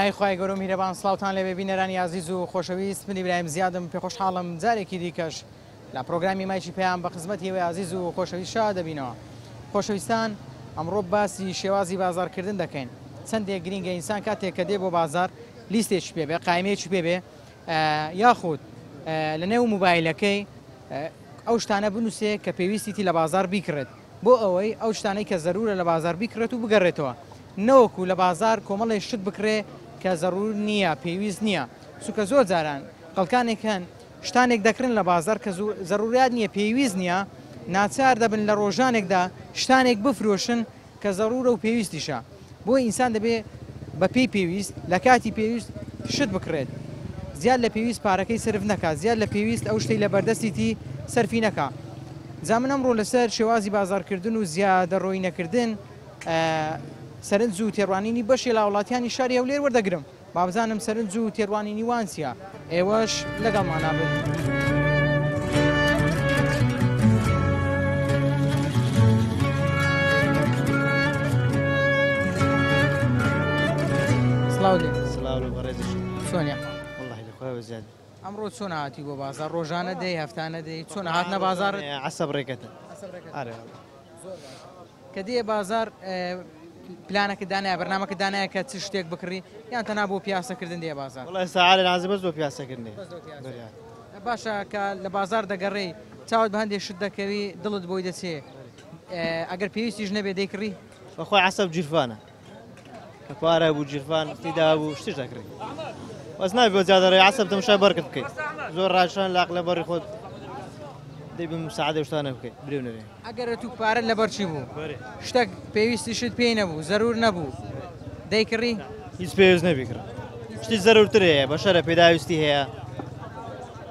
ئای خوای گەورە میهرەبان سڵاوتان لێ ببینەرانی عزیز و خۆشەویست من ئیبراهیم زیادم پێ خۆشحاڵم جارێکی دیکەش لە پرۆگرامی مایکی پێیان بە خزمەتی وێ عزیز و خۆشەویست شا دەبینەوە. خۆشەویستان ئەمڕۆ باسی شێوازی بازارکردن دەکەین. چەندێک گرینگە ئینسان کاتێک کە دێ بۆ بازار لیستێکی پێبێ قایمەیەکی پێبێ یاخود لە نێو موبایلەکەی ئەو شتانە بنووسێ کە پێویستیتی لە بازار بیکرێت بۆ ئەوەی ئەو شتانەی کە زەرورە لە بازار بیکرێت و بگەڕێتەوە نەوەکو لە بازار کۆمەڵی شت بکرێ کە زەرور نییە پێویست نییە. چونکە زۆر جاران خەڵکانێکن شتانێک دەکرن لە بازار کە زەروریات نییە پێویست نییە ناچار دەبن لە ڕۆژانێکدا شتانێک بفرۆشن کە زەرورە و پێویستیشە بۆ ئینسان دەبێ بە پێی پێویست لە کاتی پێویست شت بکرێت زیاد لە پێویست پارەکەی سرف نەکات زیاد لە پێویست ئەو شتەی لە بەردەستیتی سەرفی نەکا. زامن ئەمڕۆ لەسەر شێوازی بازارکردن و زیادە ڕۆی نەکردن سەرنج و تێڕوانینی بەشی لە وڵاتیانی شاری هەولێر وەردەگرم با بزانم سەرنج و تێڕوانینی وانسیە ئێوەش لەگەڵمانە بن. چۆنە ئەمڕۆ چۆن هاتی بۆ بازار ڕۆژانە دەی هەفتانە دەی چۆن هاتنە بازار عسب ڕێکەتە کە دێ بازار پلانەکە دانای بەرنامەکە دانایە کە چ شتێک بکڕی یان تەنها بۆ پیاسەکردن دێ بازار ساعات نازم بەس بۆ پیاسەکردنی باشە کە لە بازار دەگەڕێی چاوت بە هەندێک شت دەکەوی دڵت بۆی دەچێ ئەگەر پێویستیش نەبێ دەیکڕی بەخوای عسب جیرفانە کە پارە بوو جیرفان تیدا بوو شتش دەکڕی بەس نابێ بۆ زیادەڕێ عسب تەماشای بەرکت بکەیت زۆر ڕاشان لاق لە بەڕی خۆت دەیبم سعادە شتانە بکەیت برێ نەرێ ئەگەر تو پارە لە بەرچی بوو شتێک پێویستی شت پێی نەبوو زەرور نەبوو دەیکڕی هیچ پێویست نەبیکڕ شتی زەرورتر هەیە بە شەرە پێداویستی هەیە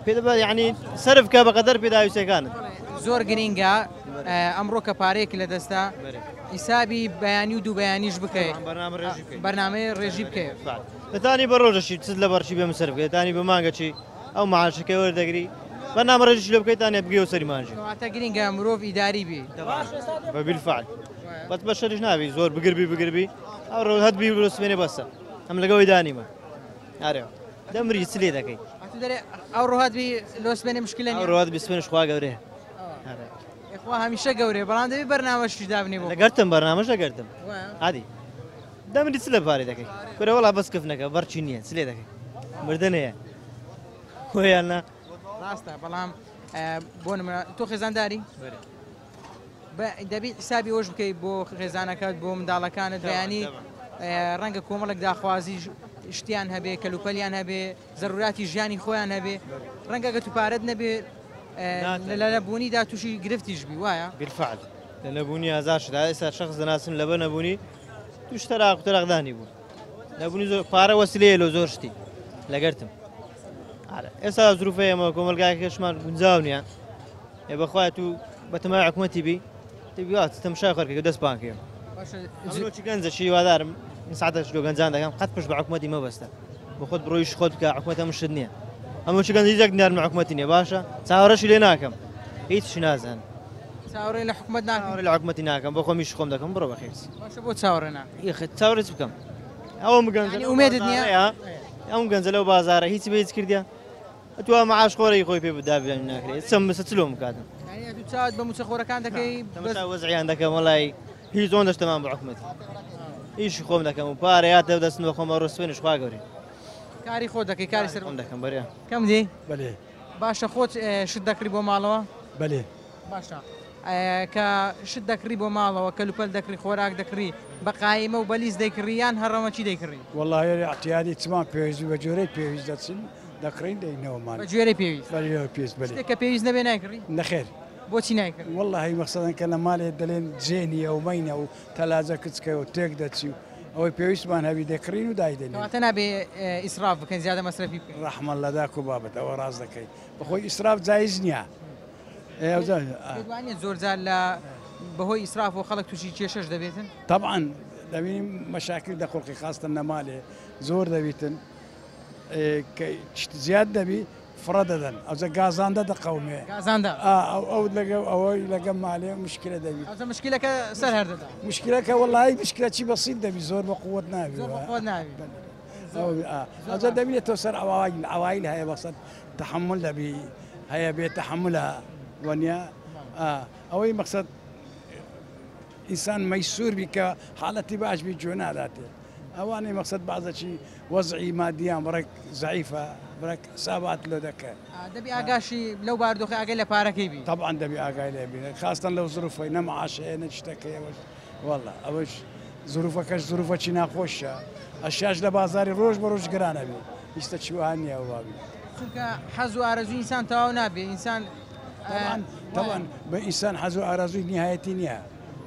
پێدەبا یعنی سەرف کە بەقەدەر پێداویستەکانت زۆر گرینگە ئەمڕۆ کە پارەیەکی لە دەستا حیسابی بەیانی و دوو بەیانیش بکەیت بەرنامەی ڕێژی بکەیت دەتانی بە ڕۆژەشی چ لە بەرچی بێمە سەر بکەیت دەتانی بە مانگەچی ئەو معاشەکەی وەردەگری بەرنامە ڕێژی لێ بکەیتانێ بگەی و سەری مانجی واتە گرینگە مرۆڤ ئیداری بێ بەبیلفعل بەت بە شەریش نابی زۆر بگربی ئەو ڕۆ هەتبی بڵۆسمێنێ بەسە ئەم لەگەڵی دانیمە ئارێ دەمری چ لێ دەکەی ئەو ڕۆهاتبی لۆسمێنێ مشکلە ئەو ڕۆهات بیسمێنش خوا گەورێ خوا هەمیشە گەورێ بەڵام دەبێ بەرنامەشی دابنێ بۆ دەگەرتم بەرنامەش دەگەرتم عادی دەمری چ لە پارێ دەکەی کورە وەڵا بەس کەفنەکە بەرچی نییە چ لێ دەکەی مردن هەیە خۆیانە ڕاستە بەڵام بۆ تۆ خێزانداری دەبێت حسابی ئەوش بکەیت بۆ خێزانەکەت بۆ منداڵەکانت بەیانی ڕەنگە کۆمەڵک داخوازی شتیان هەبێ کەلوپەلیان هەبێ زەروراتی ژیانی خۆیان هەبێ ڕەنگە تو پارەت نەبێ لە لەبوونیدا تووشی گرفتیش بی وایە بالفعل لە نەبوونی هەزار شت ئێستا شەخص دەناسن لەبە نەبوونی توش تەراق و تەراقدانی بوو نەبوونی زۆر پارە وەسیلەیە لە زۆر شتی لەگەرتم ئێستا زروفەیە ئەمە کۆمەلگایەکەشمان گونجاو نییە ێ بەخوای تو بەتەمای حکوومەتی بی تبیات تەماشای خەرکێک دەست پانکێ چی گەنجەشی هیوادارم ساعتەش لۆ گەنجان دەکەم قەت پشت بە حکوومەتی مەبەستە بۆ خۆت بڕۆیش خۆت بکە حکوومەت هەموو شت نییە ئەمە چ گەنجی یەک دیار حکوومەتی نییە باشە چاوەڕەشی لێ ناکەم هیچ نازان چاوەڕێ لە حکوومەت ناکەم لە حکوومەتی ناکەم بۆ خۆمیش خۆم دەکەم بڕۆ بەخێرس باشە بۆ چاوەڕێ ناکەم چاوەڕێت بکەم ئەوە مگەنج ئومێدت نییە ئەم گەنجە لەو بازارە هیچ بێت کردیا تو معاش خۆرەی خۆی پێ بدابیان ناکرێت چەم بەسە چلۆم بکاتم چاوت بە موچەخۆرەکان دەکەی وەزعیان دەکەم وەڵی هیچ زۆن دەشتەمان بە حکوومەتی ئیشی خۆم دەکەم و پارەیات دەدەستن بە خۆمە ڕۆسوێنش خوا گەورێ کاری خۆ دەکەی کاری سەر دەکەم بەرێ کەم دی بەلێ باشە خۆت شت دەکری بۆ ماڵەوە بەلێ باشە کە شت دەکری بۆ ماڵەوە کەلوپەل دەکری خۆراک دەکری بە قایمە و بەلیز دەیکڕیان هەڕەمەچی دەیکڕی وەڵی احتیاری چمان پێویست بە جۆرەی پێویست دەچین دەکڕین دەینەوەمان بە جوێرەی پێویست پێست بەلێ کە پێویست نەبێ نایکڕی نەخێر بۆچی نایکرد وەڵی مەقسەدەن کە لە مالێت دەڵێن جێنیە و مەینە و تەلاجە کچکە و تێک دەچی و ئەوەی پێویستمان هەوی دەکڕین و دایدەین کەواتە نابێ ئیسراف بکەین زیادە مەسرەفی بکەین ڕەحمەن لەداک و بابەت ئەوە ڕاز دەکەیت بەخۆی ئیسراف جایز نییە دەوانێت زۆر جار لە بەهۆی ئیسراف و خەڵک تووشی کێشەش دەبێتن طبعاً دەبینیم مەشاکل دەخۆڵقی خاستن نەمالێ زۆر دەبیتن زیاد دەبی فرە دەدەن ئەوجە گازاندە دەقەومێ گازاندە ئەو لەگە ئەوەی لەگە مالێ مشکلە دەبیت مشکلەکە سەر هەردەدا مشکلەکە وەڵی مشکلەی بەسیت دەبی زۆر بە قووت ناوی ئەجا دەبێتەوە سەر ئەوایل هەیە بەسەد تحمل دەبی هەیە بێت تحملە وەنیا ئەوەی مەقسەد ئینسان مەیسوور بی کە حاڵەتی باش بی جۆ ناداتێ ئەوانەی مەقسەد بازەکی وەزعی مادیان بڕێک زعیفە بڕێک سابات لۆ دەکات دەبی ئاگاشی لەو باردۆخی ئاگەی لە پارەکەی بی طبعا دەبی ئاگای لێ بینێت خاستن لەو زروفەی نەمەعاشەیە نەشتەکەیەوەش وەڵا ئەوەش زروفەکەش زروفەکی ناخۆشە ئەشیاش لە بازاری ڕۆژ بە ڕۆژ گرانە بێ هیچتە چیوان نییە وابی چونکە حەز و ئارەزوی ئینسان تەواو نابێ ئینسان طبعا بە ئینسان حەز و ئارازووی نیهایەتی نییە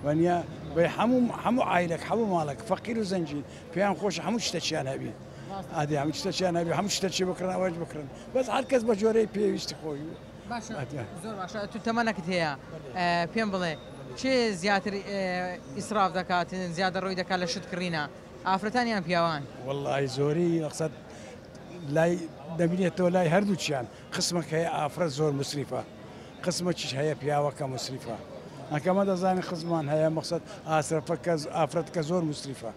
وەنیا بە هەموو عیلێک هەموو ماڵک فەقیر و زەنجین پێیان خۆش هەموو شتەچیان هەبی ئادی هەموو شتەچیان هەبی هەموو شتەچی بکڕن ئەوەش بکڕن بەس هەر کەس بە جۆرەی پێویستی خۆی زۆر باشە تو تەمەنەکەت هەیە پێم بڵێ چێ زیاتر ئیسراف دەکاتن زیادە ڕۆی دەکات لە شت کڕینە ئافرەتانیان پیاوان والله زۆری قسەد لای دەبینێتەوە لای هەردووچیان قسمەک هەیە ئافرەت زۆر مسریفە قسمەکیش هەیە پیاوەکە مسریفە ئەکەمە دەزانانی خزمان هەیە مەقسەد ئافرەت کە زۆر مسریفە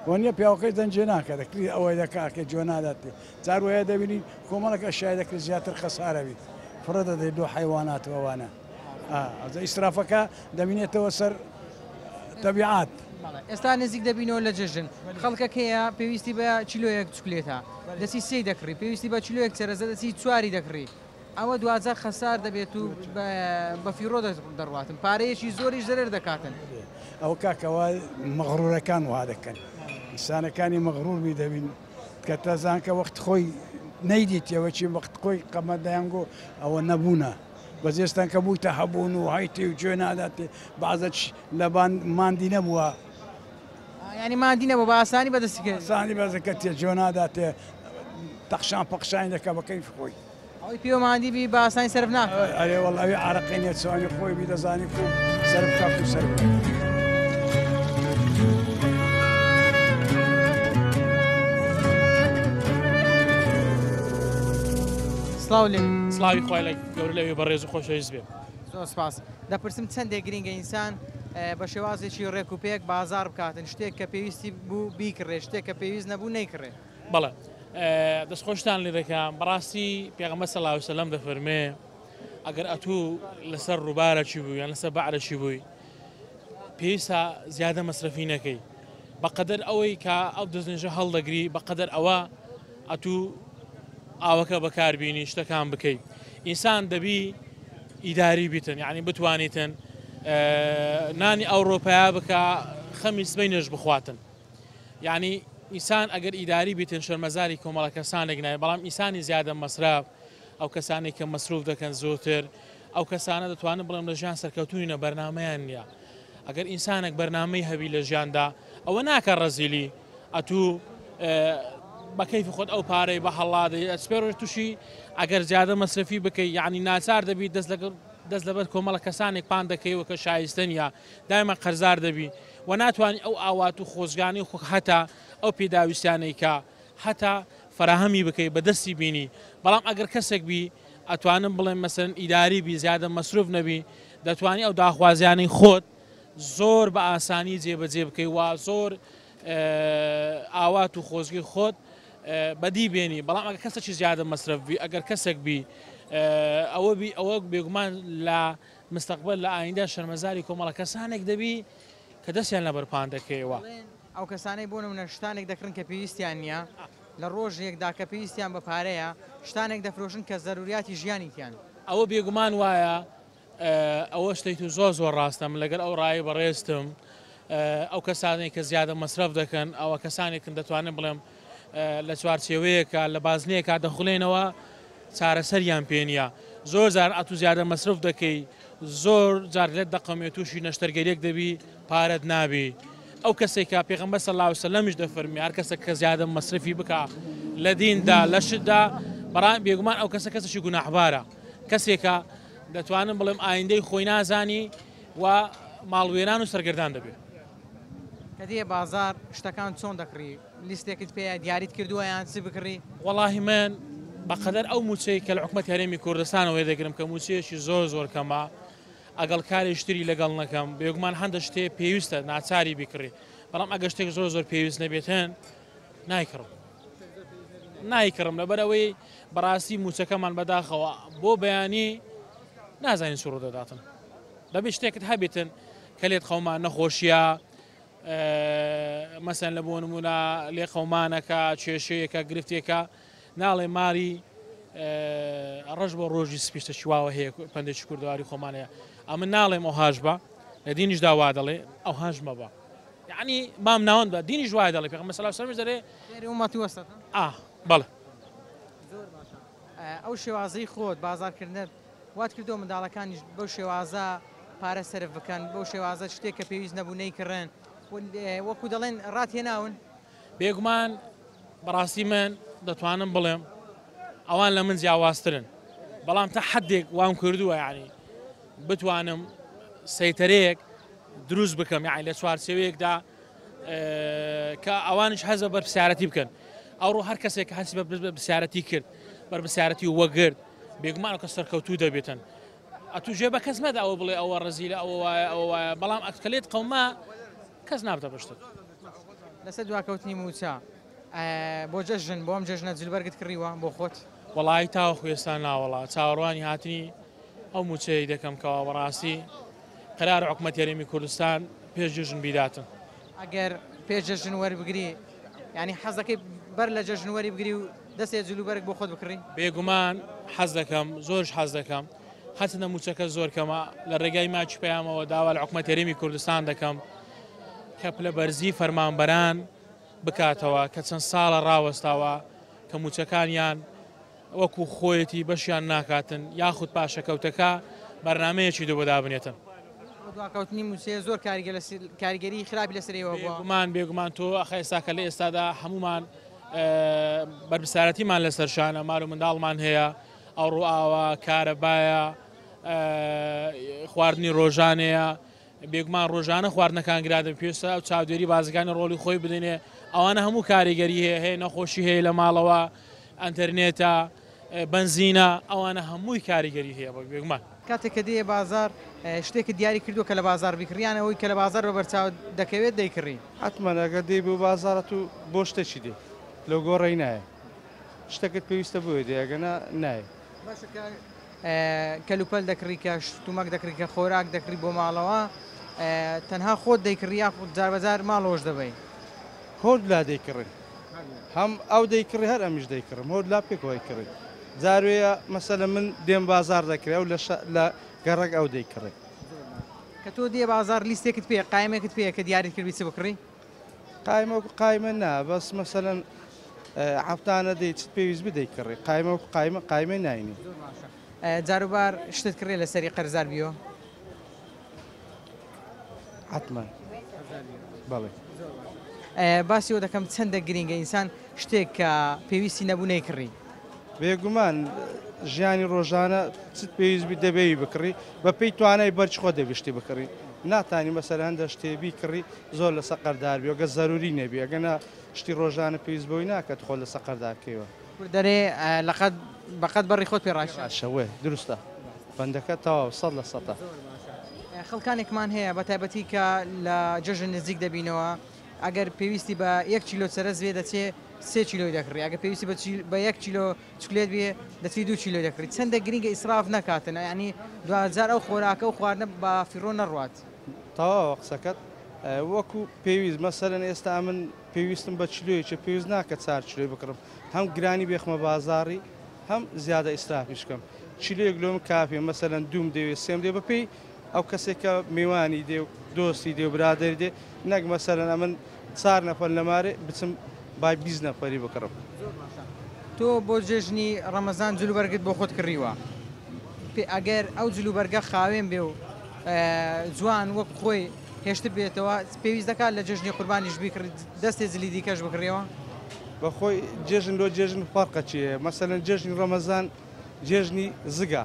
وەنیە پیاوەکەی دەنجێ ناکە دەکری ئەوەی دەکاکە جۆ ناداتێ جار وەیە دەبینی کۆمەڵەکە شای دەکرێت زیاتر خەسارەوی فڕە دەدەی دۆ حیواناتەوەوانە ئەزە ئیسرافەکە دەبینێتەوە سەر تەبیعات ئێستا نزیک دەبینەوە لە جژن خەڵکەکەیە پێویستی بە چیلۆیەک چکلێتە دەسی سی دەکڕی پێویستی بە چیلۆیەک چێرەزە دەسی چواری دەکڕی ئەوە دوازە خەسار دەبێت و بە فیرۆ دەڕواتن پارەیەکی زۆریش زەرەر دەکاتن ئەو کاکەوە مەغڕورەکان وا دەکەن ئینسانەکانی مەغڕور دەبین کە تەزان کە وەخت خۆی نەیدیتەوە چی وەخت خۆی قەمەدایانگۆ ئەوە نەبوونە بەزێستان کە بوویتە هەبوون و هایتی و گوێ ناداتێ بازەش لە ماندی نەبووە ینی مادی نەبوو بە ئاسانی بەدەستی کرد سانی بەزەکە تێ جۆ ناداتێ تەخشان پەخشانی دەکە بەکەی خۆی ئەوی پێوەماندی بی بە ئاسانی سرف ناکە ئەرێ وەڵ ئەوێ عرەقینێت سوانی خۆی بی دەزانی و سەرف کاک و سەر سلاوی خوای لە گەور لەوێ بەڕێز و خۆشەویست بێ زۆر سپاس دەپرسم چەندێک گرینگە ئینسان بە شێوازێکی ڕێک و پێک بازار بکاتن شتێک کە پێویستی بوو بیکڕێ شتێک کە پێویست نەبوو نەیکڕێ بەڵێ دەستخۆشتان لێ دەکەم بەڕاستی پێغەمبەر صلی الله علیه وسلم دەفەرمێ ئەگەر ئەتوو لەسەر ڕووبارەکی بووی یان لەسەر بەعرەکی بووی پێویستە زیادە مەسرەفی نەکەی بەقەدەر ئەوەی کە ئەو دەستنێژە هەڵدەگری بەقەدەر ئەوە ئەتوو ئاوەکە بەکاربیێنی شتەکان بکەیت ئینسان دەبی ئیداری بیتن یعنی بتوانیتن نانی ئەوڕۆپەیە بکە خەمی سبەی نوێژ بخواتن یعنی ئینسان ئەگەر ئیداری بیتن شەرمەزاری کۆمەڵە کەسانێک نایە بەڵام ئینسانی زیادە مەسراف ئەو کەسانی کە مەسروف دەکەن زۆرتر ئەو کەسانە دەتوانن بڵێم لە ژیان سەرکەوتوونە بەرنامەیان نییە ئەگەر ئینسانێک بەرنامەی هەبی لە ژیاندا ئەوە ناکە ڕەزیلی ئەتوو بە کەیفی خۆت ئەو پارەی بە هەڵادەی ئەسپێرۆژ تووشی ئەگەر زیادە مەسرفی بکەی یعنی ناچار دەبی دەست لەبەر کۆمەڵە کەسانێک پان دەکەیەوە کە شایستن یا دایمە قەرزار دەبی و ناتوانانی ئەو ئاوات و خۆزگانی خۆ هەتا ئەو پێداویستیانەی کە هەتا فراهەمی بکەی بەدەستی بینی بەڵام ئەگەر کەسێک بی ئەتوانم بڵێم مەسەن ئیداری بی زیادە مەسروف نەبی دەتوانی ئەو داخوازیانەی خۆت زۆر بە ئاسانی جێبەجێ بکەی وا زۆر ئاوات و خۆزگی خۆت بەدی بێنی بەڵام ئەگەر کەسێکی زیادە مەسرف بی ئەگەر کەسێک بی ئەوە بێگومان لە مستەقبل لە ئایندا شەرمەزاری کۆمەڵە کەسانێک دەبی کە دەستیان لە بەرپان دەکەیەوە ئەو کەسانەی بۆ نمونە شتانێک دەکڕن کە پێویستیان نییە لە ڕۆژێکدا کە پێویستیان بە پارەیە شتانێک دەفرۆشن کە زەروریاتی ژیانیتیان ئەوە بێگومان وایە ئەوە شتێک و زۆر ڕاستم لەگەر ئەو ڕای بەڕێستم ئەو کەسانێک کە زیادە مەسرف دەکەن ئەوە کەسانێکن دەتوانم بڵێم لە چوارچێوەیەکە لە بازنەیەکە دەخولێنەوە چارەسەریان پێ نییە زۆر جار ئەتو زیادە مەسرف دەکەی زۆر جارلێت دەقەمێت تووشی نەشتەرگەریەک دەبی پارەت نابی ئەو کەسێکە پێغەمبەر صلی الله علیه وسلم دەفەرمی هەر کەسێک کە زیادە مەسرفی بکە لە دیندا لە شتدا بەڕای بێگومان ئەو کەسێکی گوناحبارە کەسێکە دەتوانم بڵێم ئایندەی خۆی نازانی و ماڵوێران و سەرگەردان دەبێت کە دێ بازار شتەکان چۆن دەکڕی لیستێکت پێ دیاریت کردووە یان چی بکڕی وەڵاهی من بەقەدەر ئەو موچەی کە لە حکومەتی هەرێمی کوردستانەوەی دەگرم کە موچەیەکی زۆر کەمە ئەگەڵ کارێشتری لەگەڵ نەکەم بێگومان هەندە شتێ پێویستە ناچاری بیکڕی بەڵام ئەگە شتێک زۆر پێویست نەبێتن نایکڕم نایکڕم لەبەرەوەی بەڕاستی موچەکەمان بەداخەوە بۆ بەیانی نازانین سوڕ دەداتن دەبێت شتێکت هەبێتن کە لێت خەومان نەخۆشیە مەسەن لە بۆ نمونە لێ خەومانەکە کێشەیەکە گرفتێکە ناڵێ ماری ڕژ بۆ ڕۆژی سپیشتە چواوە هەیە پندێکی کوردەواری خۆمانەیە ئەمە ناڵێم ئەو هاش بە لە دینیش داوا دەڵێ ئەو هاژمە بە یعنی مام ناوەند بە دینیش وای دەڵێ پێغەمبەر صلی الله علیه و سلم دەرێ ومەتی وەستە بەڵێ ئەو شێوازەی خۆت بازارکردنت وات کردو منداڵەکانیش بەو شێوازە پارە سەرف بکەن بەو شێوازە شتێک کە پێویست نەبوو نەیکڕێن وەکو دەڵێن ڕاتهێناون بێگومان بەڕاستی من دەتوانم بڵێم ئەوان لە من جیاوازترن بەڵام تا حدێک وام کردووە یعنی بتوانم سەیتەرەیەک دروست بکەم یعنی لە چوارچێوەیەکدا کە ئەوانش حەزە بەرپرسیارەتی بکەن ئەوڕۆ هەر کەسێک هەستی بە بەرپرسیارەتی کرد بەرپرسیارەتی وەگرت بێگومان ئەو کە سەرکەوتوو دەبێتن ئەتو ژێ بە کەس مەدا ئەوە بڵێ ئەوە ڕزیلە ئەوە وایە بەڵام ئەکەلێت قەوما کەس نابتە بەشتت لەسەر دواکەوتنی موچە بۆ جەژن بۆ ئەم جەژنە جلبەرگت کڕیوە بۆ خۆت وەڵی تاوە خوێستان ناوەڵا چاوەڕوانی هاتنی ئەو موچەی دەکەم کەەوە بەڕاستی قرار حکومەت یاریمی کوردستان پێش جژن بیداتن ئەگەر پێش جەژن وەربگری ینی حەزەکەی بەر لە جەژنوەری بگری و دەستێ جلوبەرگ بۆ خۆت بکڕی بێگومان حەز دەکەم زۆرش حەز دەکەم حەچنە موچەکە زۆر کەمە لە ڕێگای ماچ پەیامەوە داوا لە حکومەت یاریمی کوردستان دەکەم کە پلە بەرزی فەرمانبەران بکاتەوە کە چەند ساڵە ڕاوەستاوە کە موچەکانیان وەکو خۆیەتی بەشیان ناکاتن یاخود پاشەکەوتەکە بەرنمەیەکی دوو بەدابنێتن دواکەوتنی موچێ زۆر کاریگەری خراپی لەسەرەوە بێگومان تۆ ئەخێستاکە لە ئێستادا هەمومان بەرپرسیارەتیمان لەسەرشانە مال و منداڵمان هەیە ئەوڕۆ ئاوە کارەبایە خواردنی ڕۆژانەیە بێگومان ڕۆژانە خواردنەکان گرادە پێویستە ئەو چاودێری بازرگانی ڕۆلی خۆی بدەنێ ئەوانە هەموو کاریگەری هەیە نەخۆشی هەیە لە ماڵەوە ئەتەرنێتە بنزینە ئەوانە هەمووی کاریگەری هەیە بە بێگومان کاتێک کە دێ بازار شتێکی دیاری کردو کە لە بازار بیکڕیانەوەی کە لە بازار بە بەرچاو دەکەوێت دەیکڕی حتمما ئەگەر دەی بۆ بازارەت و بۆ شتێکی دێ لە گۆڕی نایە شتێکت پێویستە بۆی دێگەنا نایە کەلوپەل دەکڕی کە تومەک دەکڕی کە خۆراک دەکری بۆ ماڵەوە تەنها خۆت دەیکڕی یاخود جار بەجار ماڵۆش دەبی هۆر لا دەیکڕن هەم ئەو دەیکڕی هەر ئەمیش دەیکڕم هۆر لا پێکەوەی کڕی جاروەیە مەسەلە من دێم بازار دەکرێ و لە گەڕک ئەو دەیکڕێ کە تۆ دێ بازار لیستێکت پێ قایمێکت پێ کە دیاری کردی چ بکڕی قایمە نا بەس مەسەلەن هەفتانە دەی چ پێویست بدەیکڕێ قایمە ناینی جاروبار شتت کڕێ لە سەری قەرزار بیەوە حتمما بەڵێ باسیەوە دەکەم چەندە گرینگە ئینسان شتێک کە پێویستی نەبوو نەیکڕی بێگومان ژیانی ڕۆژانە چت پێویست دەبێوی بکڕی بە پێی توانای بەرچ خۆ دەبیشتی بکڕی ناتانی مەسەر هەندە شتێبی کڕی زۆر لە سەقەردار بێ گە زەروری نەبی ئەگەنا شتی ڕۆژانە پێویست بۆی ناکات خۆ لە سەقەردارکەوە دەرێ لەقەت بەقەت بەڕی خۆت پێڕاشەوێ دروستە بەندەکە تەواو 100% خەڵکانێکمان هەیە بە تایبەتی کە لە جەژن نزیک دەبینەوە ئەگەر پێویستی بە 1 کیلۆ سەرەز بێ دەچێت 3 کیلۆی دەکڕی ئەگە پێویستی بە 1 کیلۆ چکلێت بێ دەچی 2 کیلۆ دەکڕی چەندە گرینگە ئیسراف نکاتن ینی 2000 ئەو خۆراکە و خواردنە بە فیڕۆ نەڕوات تەواوە قسەکەت وەکو پێویست مەسەرەن ئێستا من پێویستم بە چلویەکە پێویست ناکە 4 کیلۆی بکڕم هەم گرانی بێخمە بازاری هەم زیادە ئیسرافیش بکەم چلویەک لۆم کافێ مەسەرەن دوم دەوێت سێم دێ بەپێی ئەو کەسێکە میوانی دێ و دۆستی دێ و برادری دێ نەک مەسەرەن ئەمن 4 نەفەر لەمارێ بچم بای 20 نەفەری بکڕم تۆ بۆ جێژنی ڕەمەزان جلوبەرگت بۆ خۆت کڕیوە ئەگەر ئەو جلوبەرگە خاوێن بێ و جوان وەک خۆی هێشتر بێتەوە پێویست دەکات لە جێژنی قوربانیش بیکڕیت دەستێ زلی دیکەش بکڕێەوە بەخۆی جێژن لۆ جێژن فەرقە چیە مەسەرەن جێژنی ڕەمەزان جێژنی زگا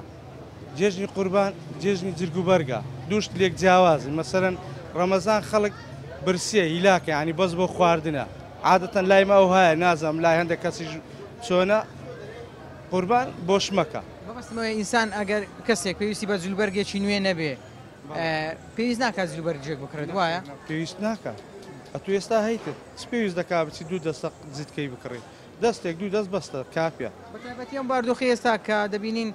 جێژنی قوربان جێژنی جرگوبەرگە دووشت لێک جیاوازن مەسەرەن ڕەمەزان خەڵک برسیە هیلاکە ینی بەس بۆ خواردنە عادەتەن لای ما ئەو هەیە نازم لای هەندێک کەسی چۆنە قوربان بۆش مەکە بەبستمەوە ئینسان ئەگەر کەسێک پێویستی بە جلوبەرگێکی نوێ نەبێ پێویست ناکات جلوبەرگێک بکڕێت وایە پێویست ناکات ئەتو ئێستا هەیتت چ پێویست دەکا بچی 2 دەستە جیتکەی بکڕی دەستێک دوو دەست بەستە کاپە. بەتایبەتی ئەم باردۆخی ئێستا کە دەبینین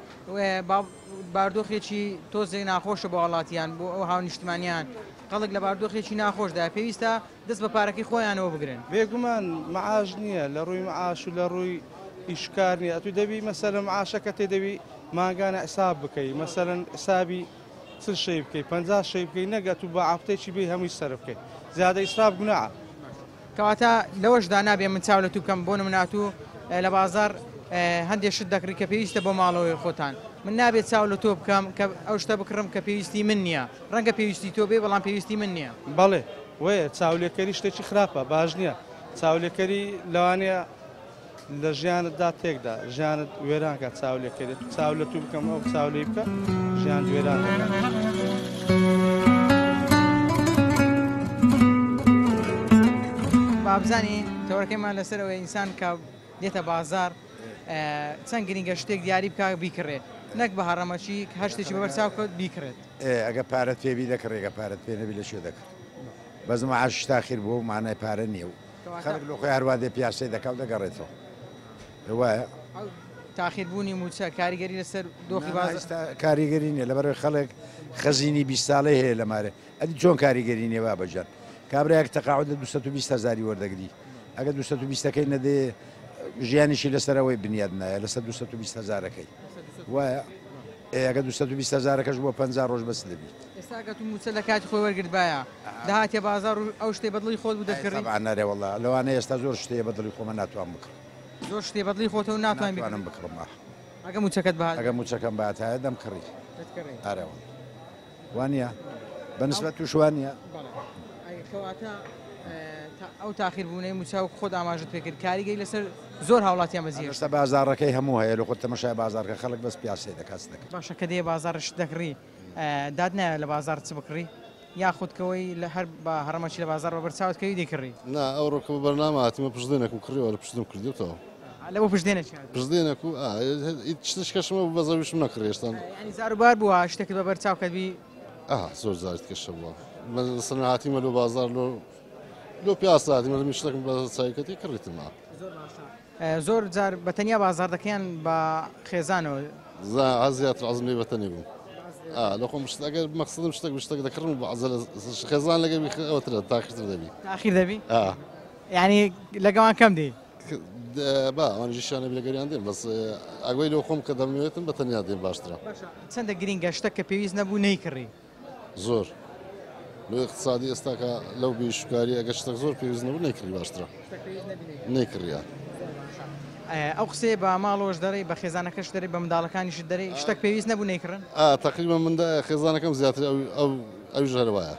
باردۆخێکی تۆزێک ناخۆشە بۆ وڵاتیان بۆ ئەو هاو نیشتمانیان قەڵک لە باردۆخێکی ناخۆشدا پێویستە دەست بە پارەکەی خۆیانەوە بگرن. بێگومان معاش نییە لە ڕووی معاش و لە ڕووی ئیشکار نیە ئەتوی دەبی مەسەلەن معاشەکە تێدەبی ماگانە حساب بکەی مەسەلەن حسابی چ شەی بکەی 50 شەی بکەی نەگەت و بە ئافتێکی بێ هەمووی سەر بکەی زیادە ئیسراف گوناحە. کەواتە لەوەشدا نابێ من چاو لە تو بکەم بۆ نموناتوو لە بازار هەندێک شت دەکڕی کە پێویستە بۆ ماڵەوەی خۆتان من نابێت چاو لە تۆ بکەم کە ئەو شتە بکڕم کە پێویستی من نییە ڕەنگە پێویستی تۆ بێ بەڵام پێویستی من نییە. بەڵێ وەیە چاولێکەری شتێکی خراپە باش نییە چاولێکەری لەوانەیە لە ژیانتدا تێکدا ژیانت وێرانکە چاولێکەرێت چاو لە تو بکەم ئەو چاولی بکە ژیان وێران. بابزانین تەوەرەکەیمان لەسەرەوەی ئینسان کە دێتە بازار چەند گرنگە شتێک دیاری بکە بیکڕێت نەک بە هەڕەمەچی هەر شتێکی بەبەرچاو کەوت بیکرێت. ئەگە پارەت پێوی دەکڕێگە پارەت پێ نەبی لە شوێ دەکرد بەس معاش تاخیر بۆ مانای پارە نییە و خەڵک لە خۆی هەروادێ پیاسی دەکەوت دەگەڕێتەوە وایە تاخیربوونی موچە کاریگەری لەسەر دۆخی باز کاریگەری نیە لەبەر خەڵک خەزینی 20 ساڵی هەیە لە مارە ئەدی چۆن کاریگەری نیێ بەجان کابراایك تەقاعدە 220,000 وەردەگری ئەگە 220ەکەی نەدێ ژیانیشی لەسەرەوەی بنیاد نایە لەسەر 220,000ەکەی وایە ئەگە 220,000ەکەش بۆ 50 ڕۆژ بەس دەبی. ئێستاگە تو موچە لە کاتی خۆی وەرگرت باە داهاتێ بازار و ئەو شتێ بەدڵی خۆت بوو دەکردی نارێ وڵا لەوانەیە ئێستا زۆر شتەیە بەدڵی خۆمە ناتوان بکڕم زۆر شتێ بەدڵی خۆتەوە ناتوانم بکڕم ئەگە موچەکەت بە ئەگە موچەکەم باتایە دەم کڕی ئارەوە وانە بەنسبەت تووشوانە کەواتە ئەو تاخیربوونەی موچاو خۆت ئاماژت پێکرد کاریگەی لەسەر زۆر هاوڵاتیان بەزیێ شتە بازارڕەکەی هەموو هەیە لە خۆت تەمەشای بازارکە خەڵک بەس پیاسی دەکات دەکات باشە کە دێ بازارش دەکڕی داد نایە لە بازار چ بکڕی یاخودکەوەی لە هەر بە هەڕەمەچی لە بازار بە بەرچاوتکەوی دەکڕی نا ئەو ڕۆکە بەرنامە هاتیمە پشتێنێک و کڕیەوە لە پشتم کردێتەوە لەوە پشتێنە پشتێنێک و شتش کەشمە بەزەویشم نەکڕێشتان ینی زاروبار بووە شتێکت بە بەرچاوکەبی زۆر زارت کەشە بووە سەر هاتیمە لە بازار لۆ پیاس هاتیمە لە میشتێکم بە چایکەتی کڕیتمە زۆر جار بە تەنیا بازار دەکەیان بە خێزانەوە زیاتر عەزمی بەتەنی بووم لە خۆم ئەگەر مەقسەدم شتێک دەکڕم بە خێزان لەگەڵ ئەوترە تاخیرتر دەبی تاخیر دەبی ینی لەگەڵان کەم دی با ئەوانیشیانە لەگەریان دێن بەس ئەگوی لەو خۆم کە دەمەوێتم بە تەنیا دێن باشترە چەندە گرینگە شتە کە پێویست نەبوو نەیکڕی زۆر لە اقتصادی ئێستاکە لەو بیشکاری ئەگە شتێک زۆر پێویست نەبوو نەیکڕی باشترە نەیکڕیە ئەو قسێ بە ماڵۆش دەڕێ بە خێزانەکەش دەرێ بە منداڵەکانیش دەرێ شتێک پێویست نەبوو نەیکڕن تقریبا من خێزانەکەم زیاتر ئەو ژەر وایە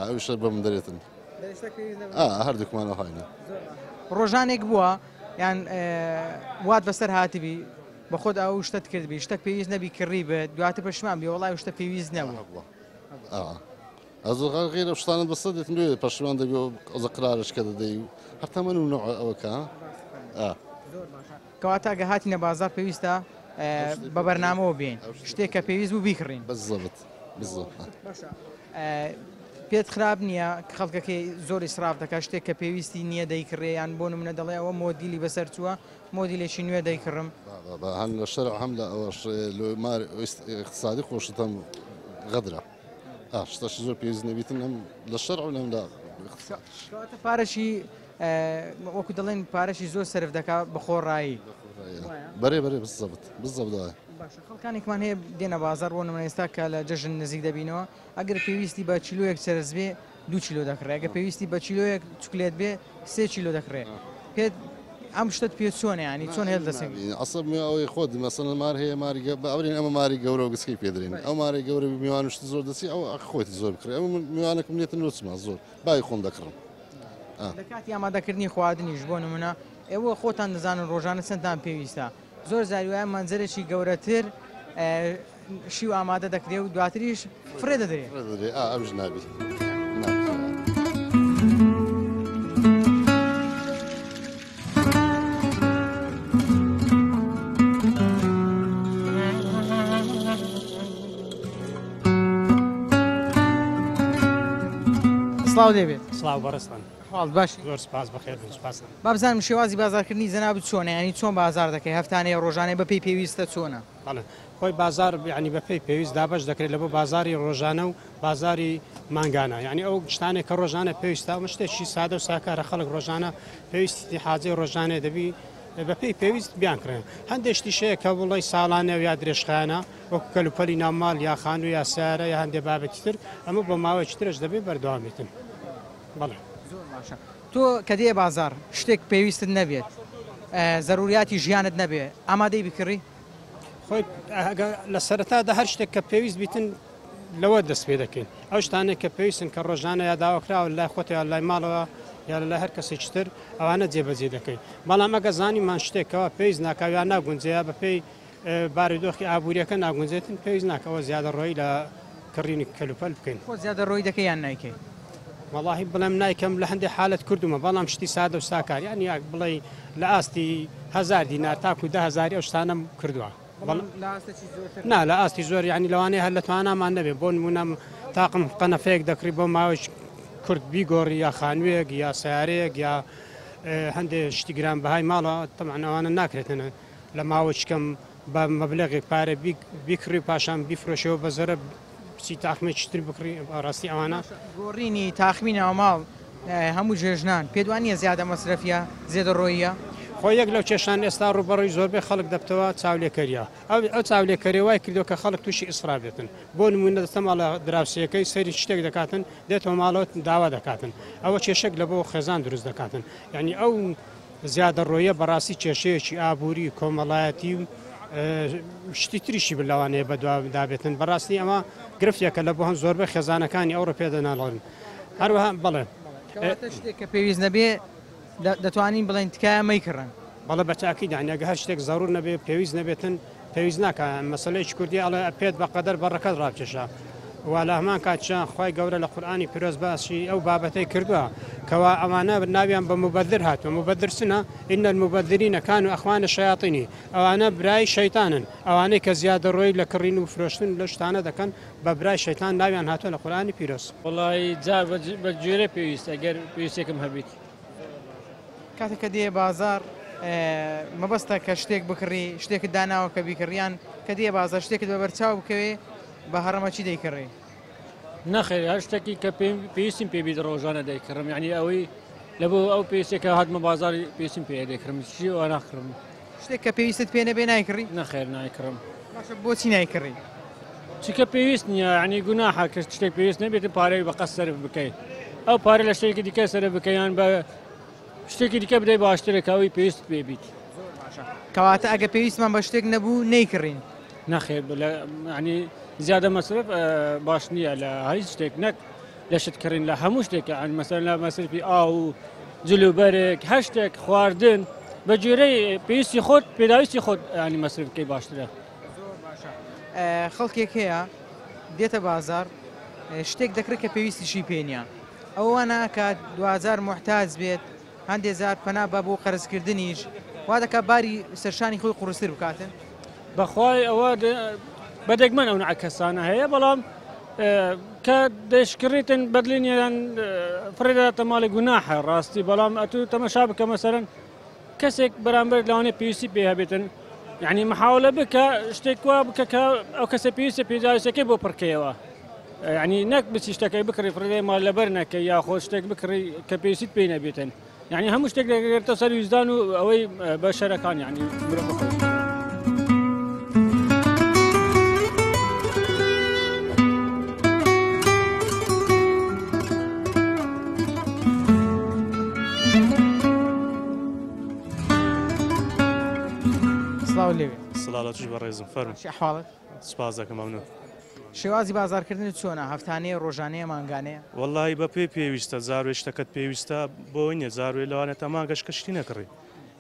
ئەو شەر بە من دەرێتن هەردووکمانە هاینە ڕۆژانێک بووە یان وات بەسەر هاتیبی بە خۆت ئەو شتت کردبی شتێک پێویست نەبی کڕی بێت دواتر پەشمان بێ وڵای شتە پێویست نەبوو ئەزۆ غێرە شتانت بەسەر دێتن دوێ پەشمان دەبێ ئەوزە قرارشکە دەدەی و هەرتەمەن و نوع ئەوەکە کەواتە گە هاتینە بازار پێویستە بە بەرنامەوە بێن شتێک کە پێویست بوو بیکڕین بەزەبت پێت خراپ نییە خەڵکەکەی زۆر ئیسراف دەکات شتێک کە پێویستی نییە دەیکڕێیان بۆ منە دەڵێ ئەوە مۆدیلی بەسەر چووە مۆدیلێکی نوێ دەیکڕم هەن لە شەر هەم لە ئەوەش اقتصادی خۆشتم غەدرە شتەشی زۆر پێویست نەبیتن ئەم لە شەر لەمدا پارەشی وەکو دەڵێن پارەشی زۆر سرف دەکات بە خۆڕایی بەرێ بزەبدایە خەڵکانێکمان هەیە دێنە بازار بۆ نمونە ئێستا کە لە جەژن نزیک دەبینەوە ئەگەر پێویستی بە چیلۆیەک چرس بێ 2 چیلۆ دەکڕێ ئەگە پێویستی بە چیلۆیەک چکلێت بێ 3 چیلۆ دەکڕێ پێت ئەم شتت پێ چۆنە ینی چۆن هێڵ دەسێن عسب ئەوەی خۆت مەسەن مار هەیە ماریگە باورین ئەمە ماری گەورە و گسکی پێدرین ئەو ماری گەورە میوان شت زۆر دەسی ئەو خۆیت زۆر بکڕێ ئەو میوانەکەم نێتن نوچما زۆر بای خۆم دەکڕم لە کاتی ئامادەکردنی خواردنیش بۆ نمونە ئێوە خۆتان دەزانن ڕۆژانە چەندتان پێویستە زۆر زاریوایە مانزەرێکی گەورەتر شیو ئامادە دەکرێ و دواتریش فرێ دەدرێ ئەوش نابی سڵاو دەبێت سڵاو بەڕستان حاڵ باشی زۆر سپاس بەخێر سپاس. با بزانم شێوازی بازارکردنی جەنابەت چۆنە ینی چۆن بازار دەکەی هەفتانەیە ڕۆژانەی بەپێی پێویستە چۆنە؟ بەڵێ خۆی بازار یعنی بەپێی پێویست دابش دەکرێت لە بۆ بازاری ڕۆژانە و بازاری مانگانە یعنی ئەو شتانێک کە ڕۆژانە پێویستە شتێکی سادە و ساکارە خەڵک ڕۆژانە پێویستی حاجەی ڕۆژانێ دەبی بەپێی پێویست بیانکرێن هەندێشتی شەیە کە بڵی ساڵانە یا درێژخانە وەکو کەلوپەلی ناوماڵ یا خان و یا سیارە یا هەندێک بابەتی تر ئەمە بۆ ماوەیەکی ترش دەبێت بەردەوامیتن. بەڵێ زۆر باشە. تۆ کە دێ بازار شتێک پێویستت نەبێت زەروریاتی ژیانت نەبێ ئامادەی بکڕی؟ خۆی لە سەرەتادا هەر شتێک کە پێویست بیتن لەوە دەست پێ دەکەین ئەو شتانێک کە پێویستن کە ڕۆژانە یا داواکراوە لای خۆت یا لای ماڵەوە یا لە هەر کەسێکی تر ئەوانە جێبەجێ دەکەین بەڵام ئەگە زانیمان شتێکەوە پێویست ناکاویان ناگونجەیە بەپێی بارودۆخی ئابوووریەکە ناگونجێتن پێویست ناکەوە زیادە ڕۆی لە کڕینی کەلوپەل بکەین. خۆ زیادە ڕۆی دەکەیان نایکەی؟ وڵاهی بڵێم نایکەم لە هەندێک حالت کردومە بەڵام شتی سادە و ساکار یان یا بڵێ لە ئاستی 1000 دینار تاکو 10,000 ئەو شتانم کردووە. نا لە ئاستی زۆر ینی لەوانەیە هەر لە توانامان نەبێت بۆ نمونەم تاقم قەنەفەیەک دەکری بۆ ماوەی کورد بیگۆڕی یا خانوویەک یا سیارەیەک یا هەندێک شتی گران بەهای ماڵەوە تەمانەوانە ناکرێتنە لە ماوەچکەم بە مەبلەغێک پارە بیکڕی پاشان بیفرۆشەوە بە زۆرە بچی تاخمێکتر بکڕی ڕاستی ئەوانە گۆڕینی تاخمینە ماڵ هەموو جێژنان پێدوانیە زیادە مەسرەفیە زیێدە ڕۆیە؟ خۆ یەک لەو کێشان ئێستا ڕوبەڕووی زۆربەی خەڵک دەبتەوە چاولێکەریە ئەو چاولێکەری وای کردو کە خەڵک تووشی ئیسراف بێتن بۆ نمونە دەستە ماڵە دراوسەکەی سەری شتێک دەکاتن دێتەوە ماڵەوە داوا دەکاتن ئەوە کێشێک لە بۆ خێزان دروست دەکاتن یعنی ئەو زیادە ڕۆیە بەڕاستی کێشەیەکی ئابووری کۆمەڵایەتی و شتی تریشی بلەوانەیە بەدوا دابێتن بەڕاستی ئەمە گرفتێکە لە بۆ هەم زۆربەی خێزانەکانی ئەوڕۆ پێدەناڵن هەروەها بڵێ شتێک کە پێویست نەبێ دەتوانین بڵێن تکایە مەیکڕن بەڵە بەچاکی دانیاگە هەر شتێک زەڕور نەبێ پێویست نەبێتن پێویست ناکە مەسلەیەکی کوردی ئەڵێ پێت بەقەدەر بەڕەکەت ڕابکێشە وا لە هەمان کاتچان خی گەورە لە قورآانی پیرۆز باسی ئەو بابەتەی کردووە کەوا ئەمانە ناویان بە مبەدر هاتووە مبەدرسنە ئین المبەدرینە کان و ئەخوانە شەیاطینی ئەوانە برای شەیتانن ئەوانەی کە زیادە ڕۆی لە کڕین و فرۆشتن لە شتانە دەکەن بە برای شەیتان ناویان هاتووە لە قورآانی پیرۆز. وڵی جار بە گوێرە پێویست ئەگەر پێویستێکم هەبیت کاتێککە دێ بازار مەبەستە کە شتێک بکڕی شتێکت داناوە کە بیکڕیان کە دێ بازار شتێکت بە بەرچاو بکەوێ بە هەڕەمەچی دەیکڕی؟ نەخێر هەر شتێکی کە پێویستیم پێبیت ڕۆژانە دەیکڕم یعنی ئەوەی لە بۆ ئەو پێویستێکە هاتمە بازاری پێویستیم پێ دەیکڕم چی ئەوە ناخڕم شتێک کە پێویستت پێ نەبێ نایکڕی؟ نەخێر نایکڕم. باشە بۆچی نایکڕی؟ چیکە پێویست نییە ینی گوناحە کە شتێک پێویست نەبێت پارەی بەقەس سەرف بکەیت ئەو پارە لە شتێکی دیکە سەرف بکەیان بە شتێکی دیکە بدەی باشترێکەوەی پێویست پێبیت. کەواتە ئەگە پێویستمان بە شتێک نەبوو نەیکڕین؟ نەخێر ینی زیادە مەسرف باش نییە لە هیچ شتێک نەک لە شتکردن لە هەموو شتێک مەسەر لە مەسرفی ئاو و جلوبەرێک هەر شتێک خواردن بە جێرەی پێویستی خۆت پێداویستی خۆت ینی مەسرفکەی باشترە. خەڵکێک هەیە دێتە بازار شتێک دەکرێت کە پێویستیشی پێنیە ئەوانە کە 2000 محتاج بێت هەندێک زار پەنا بە بۆ قەرزکردنیش وا دەکات باری سەرشانی خۆی قوڕستر بکاتن. بەخوای ئەوە بەدەگمەن ئەو نعکەسانە هەیە بەڵام کە دەشکڕیتن بەدلێنیان فرێداتە ماڵی گوناحە ڕاستی بەڵام ئەتو تەمەشا بکە مەسەرەن کەسێک بەرامبەر لەوانێ پێویستی پێ هەبێتن یعنی محاولە بکە شتێک وا بکە کە ئەو کەسە پێویستە پێداویستەکەی بۆ پڕکەیەوە یعنی نەک بچی شتەکەی بکڕی فرێدەی ماڵ لەبەر نەکەی یا خۆ شتێک بکڕی کە پێویستیت پێی نەبێتن یعنی هەموو شتێک دەگەێتە سەر ویزدان و ئەوەی بە شەرەکان یعنی سڵاتش بەڕێزم فەرم حاڵت سپاس دەکەم مەمنون. شێوازی بازارکردن چۆنە هەفتانەیە ڕۆژانەیە مانگانەیە؟ وەڵی بە پێی پێویستە زاروێ شتەکەت پێویستە بۆ نیە زاروێ لەوانێت تەماگەش کەشتی نەکڕی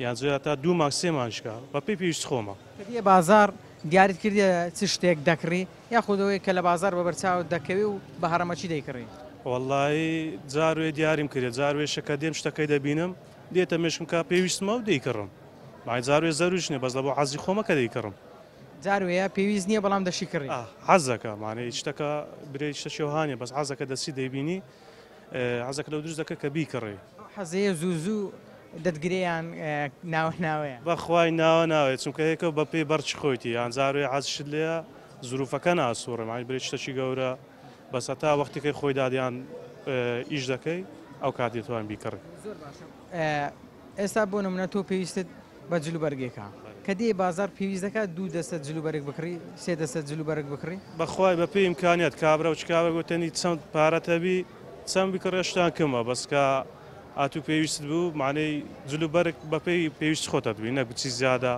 یان زۆر تا 2 مانگ 3 مانگشکە بە پێی پێویست خۆمە. کە بازار دیاریت کردە چ شتێک دەکڕی یا خودەوەی کە لە بازار بە بەرچاو دەکەوی و بە هەرەمەچی دەیکڕی؟ وەڵی زاروێ دیاریم کرێت زاروێشەکە دێم شتەکەی دەبینم دێتە مێشم کا پێویستمە و دەیکڕم مای زاروێ زەروش نیە بەس لە بۆ حەزی خۆمەکە دەیکڕم. زاروەیە پێویست نییە بەڵام دەشی کڕی حەزەکە مانەی شتەکە برێ شتە شێوهانیە بەس حەزەکە دەستی دەیبینی حەزەکە لەو دروست دەکە کە بیکڕی حەزەیە زوو زوو دەتگریان ناوەیە بەخوای ناوە چونکە هێکە بە پێی بەرچ خۆیتی یان زاروێ حەزشت لێە زروفەکە ناسوورە مای برێت شتێکی گەورە بەس تا وەختێکی خۆی دادیان ئیش دەکەی ئەو کاتێتوان بیکڕی. ئێستا بۆ نمونە تۆ پێویستت بە جلوبەرگێکە کە دێ بازار پێویست دەکات 2 دەستە جلوبەرێک بکڕی 3 دەستە جلوبەرێک بکڕی بەخوای بە پێی ئیمکانیت کابرا و چکاوە گوتنی چەند پارەتەبی چەند بکڕێشتان کەمە بەسکە ئاتوو پێویست بوو معنەی جلوبەرێک بە پێی پێویست خۆتە دوی نە بچی زیادە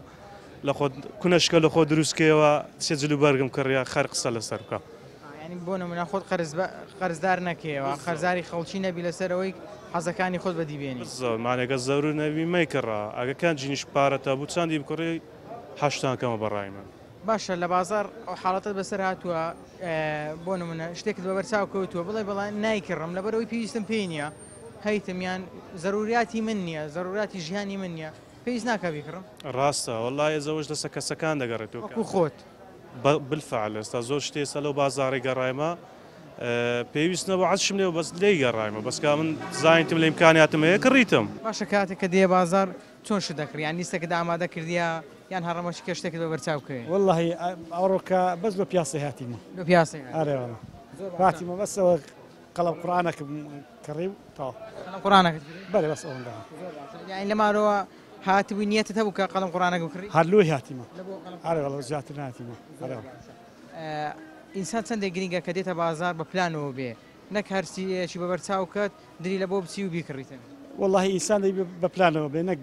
لە خۆ کونەشکە لە خۆ دروستکەوە سێ جلوبەرگم کڕیا خەر قسە لەسەر بکە. بۆ نمونە خۆت قەرزدار نەکەوە خەرزاری خەڵکی نەبی لەسەرەوەی حەزەکانی خۆت بەدیبێنی مانێگە زەور نەوی مەیکڕا ئەگەکان جینیش پارەتە بوو چاندی بکڕی هەشتان کەمە بەڕای من. باشە لە بازار ئەو حاڵەتت بەسەر هاتووە بۆ نمونە شتێکت بە بەرچاو کەوتووە بڵێ بەڵام نایکڕم لەبەرەوەی پێویستم پێی نییە هەیتمیان ضروریاتی من نییە ضروراتی ژیانی من نییە پێویست ناکە بیکڕم ڕاستە وەڵای ئێزەوەش دەسە کەسەکان دەگەڕێتەوە خۆت بالفعل ئێستا زۆر شتێسە لەو بازاڕی گەڕایمە پێویست نەبوو عەزشم لێ بەس لێی گەڕایمە بەسکا من زانیتم لە ئیمکانیاتم هەیە کڕیتم. باشە کاتێک کە دێ بازار چۆن شت دەکڕی یان لیستەکەت ئامادە کردیە یان هەڕەمەشی کە شتێکت بە بەرچاو کرێ واللهی ئەوڕۆکە بەس لە پیاسی هاتیمە لە پیاسی ئارێوەڵە هاتیمە بەسەوە قەڵەم قورئانەکەم کڕی و تاوە قورئانەکەت بەڵێ بەس ئەوەندە یان لەمارەوە هاتبووی نیەتت هەبوو کە قەڵەم قورئانەکە بکڕی هەرلوی هاتیمە ئارێوەڵە زیاتر نهاتیمە ئارێوەڵە ئینسان چەندێک گرنگە کە دێتە بازار بە پلانەوە بێ نەک هەرسیەکی بە بەرچاو کات دری لە بۆ بچی و بیکڕیتن والله ئینسان بە پلانەوە بێ نەک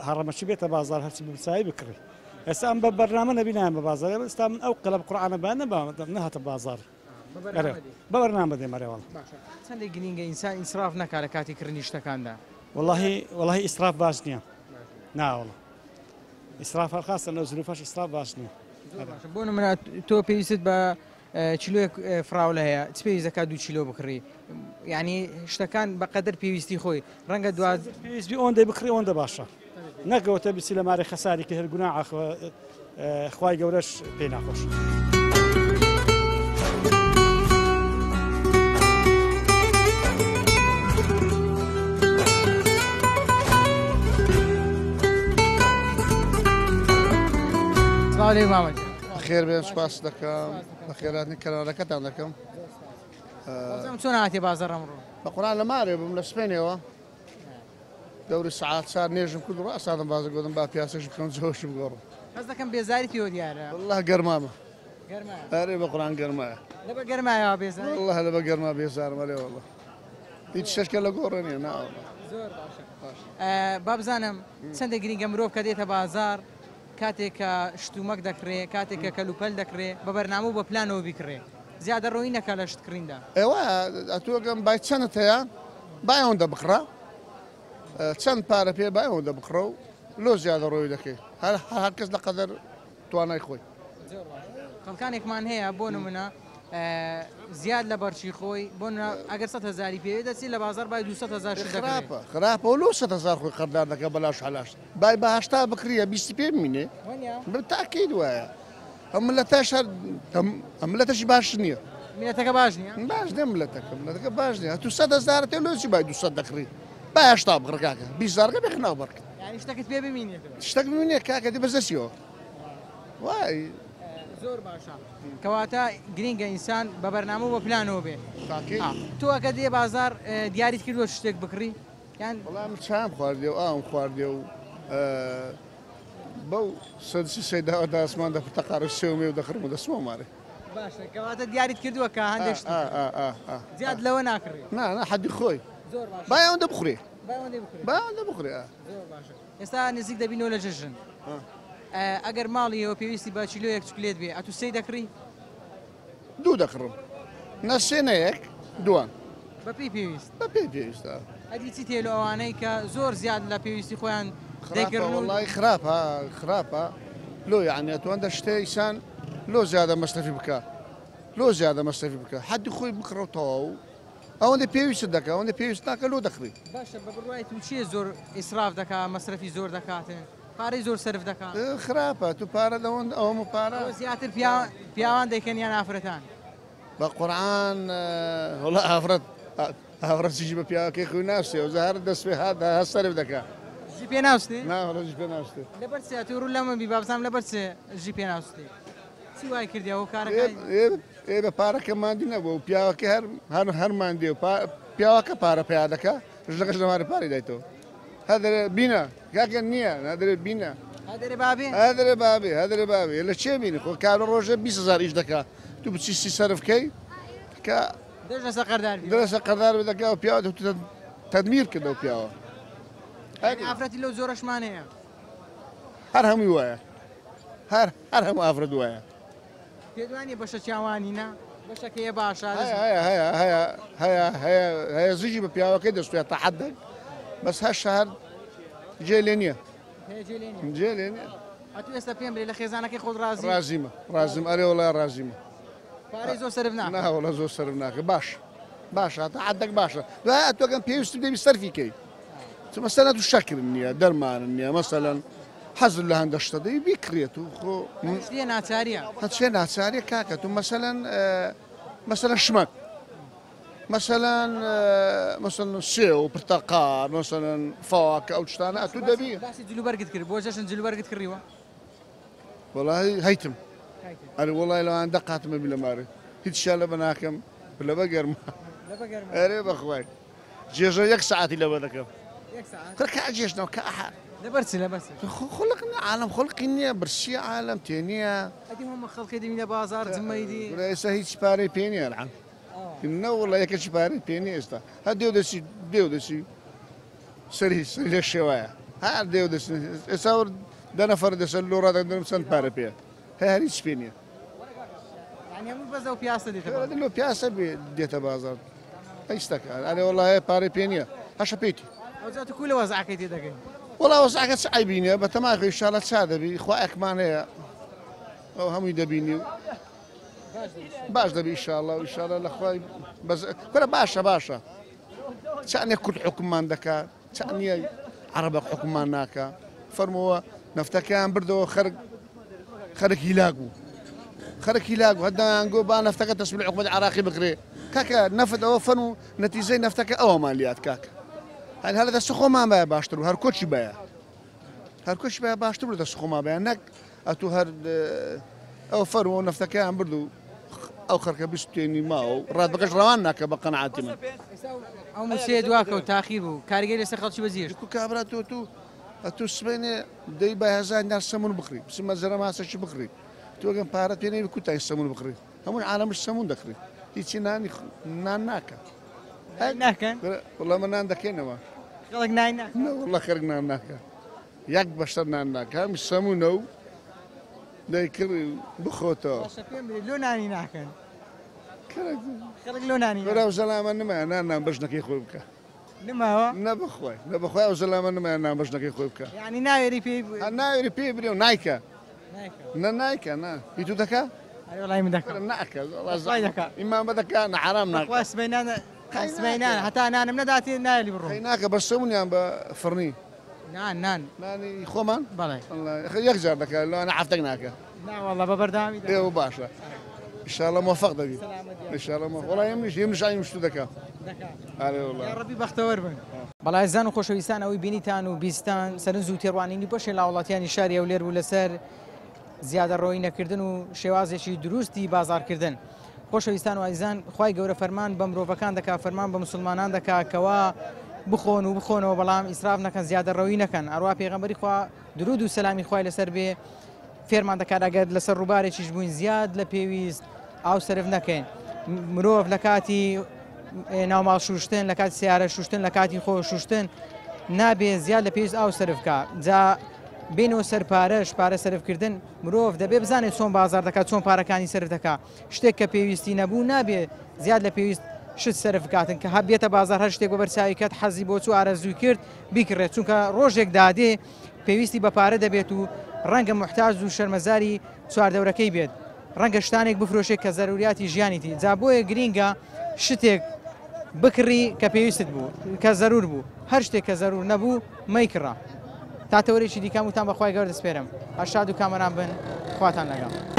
هەڕەمەشی بێتە بازار هەرچی بچایی بکڕی ئێستا ئەم بە بەرنامە نەبینیان بە بازار ئێستا من ئەو قەڵەم قورئانە بە نەهاتە بازار بە بەرنامە دێم ئارێوەڵە چەندێک گرنگە ئینسان ئیسراف نەکات لە کاتی کردنی شتەکاندا والله ئیسراف باش نییە ناوەڵە ئیسراف هەرخاستە لەو زروفەش ئیسراف باش نییە. بۆ نمونە تۆ پێویست بە چیلۆیەک فراولە هەیە چ پێویست دەکات 2 چیلۆ بکڕی یعنی شتەکان بەقەدر پێویستی خۆی ڕەنگە پێویستی ئەوەندەی بکڕی ئەوەندە باشە نەکەوتە بچی لە مارە خەساری کە هەر گوناح خوای گەورەش پێی ناخۆش. خێر بێن سپاس دەکەم بە خێراتنی کەناڵەکەتان دەکەم چۆن هاتی بازار ئەمڕۆ بە قورئان لە مارێ بووم لە سپێنەوە دەوری سعات چار نێژم کرد و ڕاستادەم بازە گۆدم با پیاسەش بکەم جۆشم گۆڕم حەز دەکەم بێزاری تۆ دیارە والله گەرمامە ئەرێ بە قورئان گەرمایە لەبە گەرمایەوە بێزار والله لەبە گەرما بێزارم ئەرێ والله هیچ شەشکە لە گۆڕە نییە ناوە زۆر باشە با بزانم چەندێک گرنگە مرۆڤ کە دێتە بازار کاتێک کە شتومەک دەکرێ کاتێک کە کەلوپەل دەکرێ بە بەرنامە و بە پلانەوە بیکڕێ زیادە ڕۆی نەکە لە شتکڕیندا ئێوە ئەتووەگەم بای چەندت هەیە بای ئەوەندە بکڕە چەند پارە پێ بای ئەوەندە بکڕە و لۆ زیادە ڕۆی دەکەی هەر کەس لە قەدەر توانای خۆی خەڵکانێکمان هەیە بۆ نمونە زیاد لە بەرچی خۆی بۆ ئەگەر 100,000 پێوێ دەچی لە بازار بای 200,000 خراپە و لۆ 100,000 خۆی قەردار دەکە بەلاش حەلاش بای بە 80 بکڕیە 20 پێ بمینێ تاکید وایە ئەم ملەتەش ئەم ملەتەشی باش نییە ملەتەکە باش نییە باش نیە ملەتەکە باش نییە تو 100,000 تێ لۆچی بای 200 دەکڕی بای 80 بکڕ کاکە 20,000 بێخناو بەرکە یعنی شتێکت پێ ببینێت شتێک ببینێ کاکە دی بەزەسیەوە وای زۆر باشە کەواتە گرنگە ئینسان بە بەرنامە بە پلانەوە بێ تۆ ئەگە دێ بازار دیاریت کردووە شتێک بکڕی یان وەڵام چام خواردێ و ئاوم خواردێ و بەو سەدسی سەیداوە داسمان دەفتەقارە سێومێ و دەخرم و دەسمە مارێ باشە کەواتە دیاریت کردووە کە هەندێک زیاد لەوە ناکڕی نا حەدی خۆی زۆر باش با ئەوەندە بخورێ با ئەوەندە بخورێ زۆر باشە ئێستا نزیک دەبینەوە لە جژن ئەگەر ماڵیەوە پێویستی بە چیلۆیەک چکلێت بێ ئەتو سەی دەکڕی 2 دەخڕم نەسێنەیەک دوان بە پێی پێویست بە پێی پێویستە ئەدی چی تێ لە ئەوانەی کە زۆر زیاد لە پێویستی خۆیان وڵی خراپە لۆ یعنی ئەتوانە شتەیسان لۆ زیادە مەستەفی بکە لۆ زیادە مەستەفی بکە حەدی خۆی بکڕەوتەوە و ئەوەندە پێویست دەکە ئەوەندە پێویست ناکە لۆ دەخڕی باشە بە بڕوای تو چیە زۆر ئیسراف دەکات مەسرەفی زۆر دەکاتن پارەی زۆر سرف دەکات خراپە تو پارە لەوەند ئەوەم پارە زیاتر پیاوان دەیکەن یان ئافرەتان بە قورئان وڵا ئافرەت هاوڕەسیژی بە پیاوەکەی خوی ناوسێ و زار دەست پێ هات هەستەرف دەکات ژی پێ ناوستێ ناڕژی پێ ناوستێ لەبەر چێ تو ڕوو لەمە بی بابزانام لەبەر چێ ژی پێ ناوستێ چی وای کردیەوە کارەکەی ئێ بە پارەکە مادی نەبوو و پیاوەکە هەرمان دێ و پیاوەکە پارە پیا دەکا ژەکەش لەماری پاری دایتەوە هەدرێ بینە کاکە نییە نادرێت بینە هەدرێ بابێ هەدرێ بابێ لە چێ بینی خۆ کارە ڕۆژە 20,000 ئیش دەکا تو بچیسی سەرفکەی کە دەرەسە قەردار دەکا و پیاوە تەدمیر کردە و پیاوە ئافرەتی لەو زۆرەشمانەیە هەر هەمووی وایە هەر هەموو ئافرەت وایە پێدوانی بەشە چاوانینە بەشەکەیە باشە هەیە زیژی بە پیاوەکەی دەستوێت تا حەدەک بەس هەر شار جێ لێ نییە جێ لێ نییە ئەتو ئێستا پێم بێ لە خێزانەکەی خۆت ڕازیم ئەرێ وڵای ڕازیمە پارەی زۆر سەرف ناوەڵە زۆر سەرف ناکە باش تا حەدەک باشە دوای ئەتۆگەم پێویست دەبی سەرفیکەی مەسەلەن تو شەکرن نییە دەرمانن نییە مەسەلەن حەزر لە هەندە شتەدەی بیکرێت و خۆ ناچاریە هەچێ ناچاریە کاکە تو مەسەلەن شمەک مثلا سێ و پرتەقال مثلا فاواکە ئەو شتانە ئەتو دەبی جلوبەرگت کرد بۆ جەشن جلوبەرگت کڕیوە وەڵای هەیتم ئەرێ وەڵای لەوان دەقاتمە بی لە مارە هیچ شا لەبە ناکەم لەبە گەرمە ئەرێ بەخوای جێژە 1 ساعتی لەبە دەکەم کە جێژنەوە کە ئەحا لەبەرچی خۆڵقنی عالم خۆڵقی نییە برسی عالم تێ نییە ئەدی هەمە خەڵکی دەبینە بازار جمەیدی ئێستا هیچ پارەی پێ نییە العان نەوەڵە یەکەی پارەی پێ نیە ئێستا هەر دێو دەچی سەری لە شێوایە هەر دێو دەچ ئێستا دەنەفەر دەسەر لۆ ڕادەدەم چەند پارە پێ هەر هیچ پێ نییە بەزە و پیاسە لۆ پیاسە دێتە بازار هیچتەکە ئەرێ وەڵایە پارەی پێ نییە هەشە پێیتی ئەوجات کو لە وەزعەکەی تێ دەگەین وەڵا وەزعەکە چ عیبینە بە تەماخی ئینشاڵڵا چا دەبی خوا ئەکمان هەیە ئەو هەمووی دەبینی و باش دەبی ئینشاڵڵا و ئینشاڵڵا لە خوای کورە باشە چانێک کورد حکوممان دەکات چانیە عەرەبە حکوممان ناکە فەرمەوە نەفتەکەیان بردەوە خەرکی لاگ بوو هەدایان گۆ با نەفتەکە تەسبیل حکومەتی عێراقی بکرێ کاکە نەفت ئەوە فەن و نەتیجەی نەفتەکە ئەوە مالیات کاکە هەر دەست خۆمان بایە باشتر و هەر کۆچی بایە باشتر و دەست خۆمان بایە نەک ئەتو هەر ئەو فەرمەوە نەفتەکەیان برد و ئەو خەرکە بیستێنی ماوە و ڕادبەکەش ڕەوان ناکە بە قەنەعاتی من ئەو موسیە دواکە و تاخیر بوو کاریگەری لەسەر خەڵکی بەزیێش کابرا ئەتو سبێنێ دەی بە هەزار دینار سەمون بخری بسمە زەرە ماسەکی بخری تۆگەم پارەت پێ نەبی کوتای سەمون بخری هەموو عالەمش سەمون دەخری هیچی نان ناکە وڵە من نان دەکەینەوە وڵە خەرک نان ناکە یەک بەشتر نان ناکە هەمی سەمونە و دەیکڕی بخۆتەوە لۆ نانی ناکەن لۆ نانی وەرا زەلامە نمایە نان بەشنەکەی خۆی بکە نماوە نەبخوای ئەو زەلامە نمایە نان بەشنەکەی خۆی بکە ینی ناوێری پێی برێ و نایکە نایکە هیچ تو دەکە وڵای من دەکەم ناکە ئیمان بەدەکە حرام ناکە سبەینان هەتا نانم نەداتی نایلی بڕۆ ناکە بە سەمونیان بە فڕنی نانی خۆمان بەڵێ یەک جار دەکە لەوانە هەفتەک ناکە ناوەڵە بە بەردامی ئێوە باشە ئینشاڵڵا موفەق دەبی وەڵای ئەمنیش تو دەکە ڕەبی بەختەوەر بن بەڵای زان و خۆشەویستان ئەوەی بینیتان و بیستان سەرنج و تێڕوانینی بەشێ لە وڵاتیانی شاری ئەولێر بوو لەسەر زیادە ڕۆی نەکردن و شێوازێکی دروستی بازارکردن خۆشەویستان و ئایزان خوای گەورە فەرمان بە مرۆڤەکان دەکا فەرمان بە مسلمانان دەکا کەوا بخۆنەوە بەڵام ئیسراف نەکەن زیادە ڕەوی نەکەن ئەروە پێغەمبەری خوا درود و سەلامی خوای لەسەر بێ فێرمان دەکات ئەگەر لەسەر ڕووبارێکیش بووین زیاد لە پێویست ئاو سەرف نەکەین مرۆڤ لە کاتی ناوماڵ شوشتن لە کاتی سیارە شوشتن لە کاتی خۆ شوشتن نابێ زیاد لە پێویست ئاو سەرفکە جا بینەوە سەر پارە سەرفکردن مرۆڤ دەبێ بزانێت چۆن بازار دەکات چۆن پارەکانی سەرف دەکات شتێک کە پێویستی نەبوو نابێ زیاد لە پێویست شت سەرف بکاتن کە هەبێتە بازار هەر شتێک بە بەرچاوی کات حەزی بۆ چوو ئارەزووی کرد بیکڕێت چونکە ڕۆژێک دادێ پێویستی بە پارە دەبێت و ڕەنگە محتاج و شەرمەزاری چواردەورەکەی بێت ڕەنگە شتانێک بفرۆشێت کە زەروریاتی ژیانیتی جا بۆیە گرینگە شتێک بکڕی کە پێویستت بوو کە زەرور بوو هەر شتێک کە زەرور نەبوو مەیکڕە تا تەورێکی دیکەم وتان بەخوای گەورە دەسپێرم هەر شاد و کامەران بن خواتان لەگەڵ